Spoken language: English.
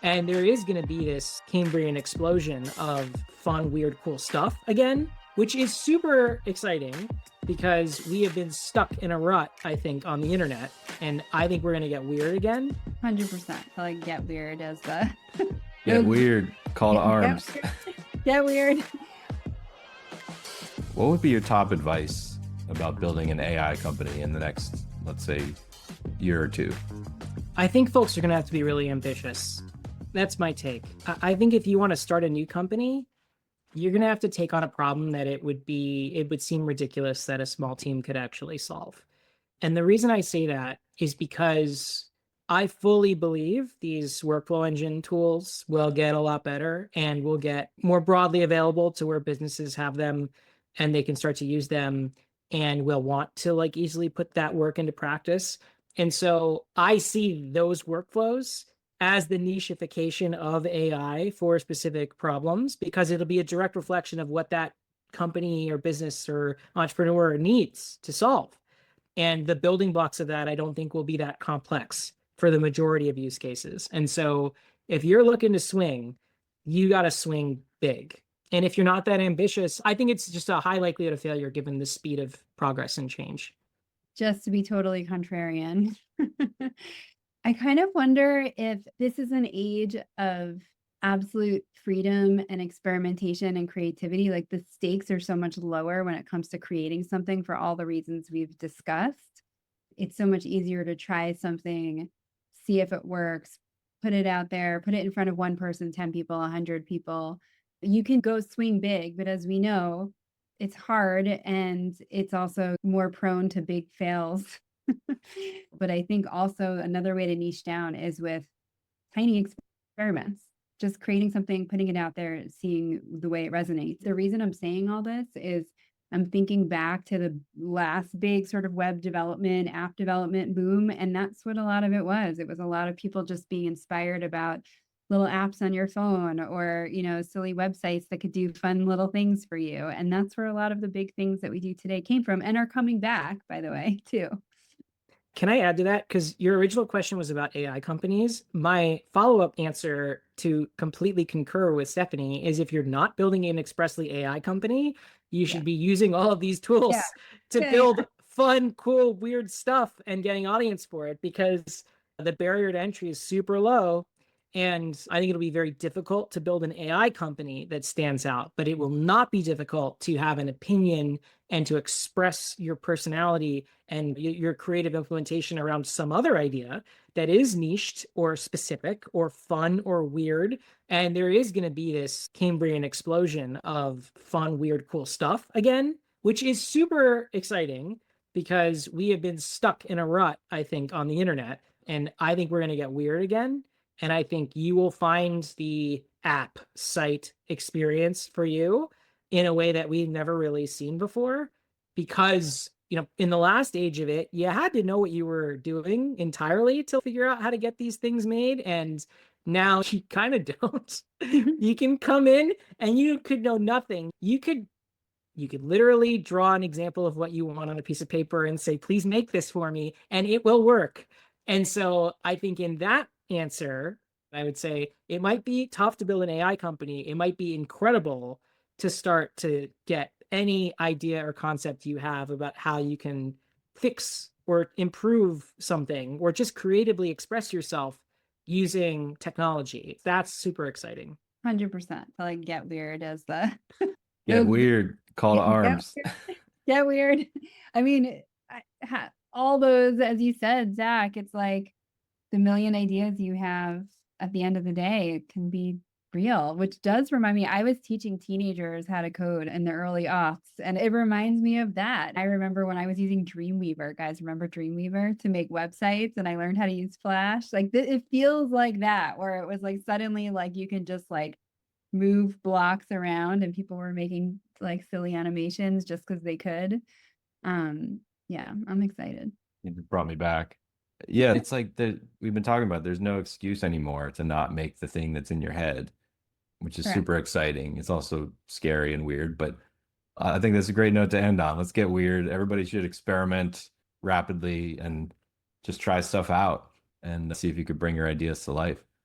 And there is going to be this Cambrian explosion of fun, weird, cool stuff again, which is super exciting because we have been stuck in a rut, I think, on the internet. And I think we're going to get weird again. 100%. I like get weird as the Get weird, call to arms. Get weird. What would be your top advice about building an AI company in the next, let's say, year or two? I think folks are going to have to be really ambitious. That's my take. I think if you want to start a new company, you're going to have to take on a problem that it would seem ridiculous that a small team could actually solve. And the reason I say that is because I fully believe these workflow engine tools will get a lot better and will get more broadly available to where businesses have them and they can start to use them and will want to like easily put that work into practice. And so I see those workflows as the nicheification of AI for specific problems, because it'll be a direct reflection of what that company or business or entrepreneur needs to solve. And the building blocks of that, I don't think will be that complex for the majority of use cases. And so if you're looking to swing, you got to swing big. And if you're not that ambitious, I think it's just a high likelihood of failure given the speed of progress and change. Just to be totally contrarian. I kind of wonder if this is an age of absolute freedom and experimentation and creativity. Like the stakes are so much lower when it comes to creating something for all the reasons we've discussed. It's so much easier to try something, see if it works, put it out there, put it in front of one person, 10 people, 100 people. You can go swing big, but as we know, it's hard and it's also more prone to big fails. But I think also another way to niche down is with tiny experiments, just creating something, putting it out there, seeing the way it resonates. The reason I'm saying all this is I'm thinking back to the last big sort of web development, app development boom. And that's what a lot of it was. It was a lot of people just being inspired about little apps on your phone or, silly websites that could do fun little things for you. And that's where a lot of the big things that we do today came from and are coming back, by the way, too. Can I add to that? Because your original question was about AI companies. My follow-up answer to completely concur with Stephanie is if you're not building an expressly AI company, you should be using all of these tools to build fun, cool, weird stuff and getting audience for it, because the barrier to entry is super low. And I think it'll be very difficult to build an AI company that stands out, but it will not be difficult to have an opinion and to express your personality and your creative implementation around some other idea that is niched or specific or fun or weird. And there is going to be this Cambrian explosion of fun, weird, cool stuff again, which is super exciting because we have been stuck in a rut, I think, on the internet. And I think we're going to get weird again. And I think you will find the app site experience for you in a way that we've never really seen before, because, in the last age of it, you had to know what you were doing entirely to figure out how to get these things made. And now you kind of don't. You can come in and you could know nothing. You could literally draw an example of what you want on a piece of paper and say, please make this for me, and it will work. And so I think in that answer, I would say it might be tough to build an AI company. It might be incredible to start to get any idea or concept you have about how you can fix or improve something or just creatively express yourself using technology. That's super exciting. 100%. I like get weird as the Get weird, call to arms. Get weird. I mean, all those, as you said, Zach, it's like the million ideas you have at the end of the day can be real, which does remind me, I was teaching teenagers how to code in the early aughts, and it reminds me of that. I remember when I was using Dreamweaver, guys, remember Dreamweaver to make websites, and I learned how to use Flash. Like it feels like that, where it was like suddenly like you can just like move blocks around and people were making like silly animations just because they could. Yeah, I'm excited. You brought me back. Yeah, it's like we've been talking about, there's no excuse anymore to not make the thing that's in your head, which is super exciting. It's also scary and weird, but I think that's a great note to end on. Let's get weird. Everybody should experiment rapidly and just try stuff out and see if you could bring your ideas to life.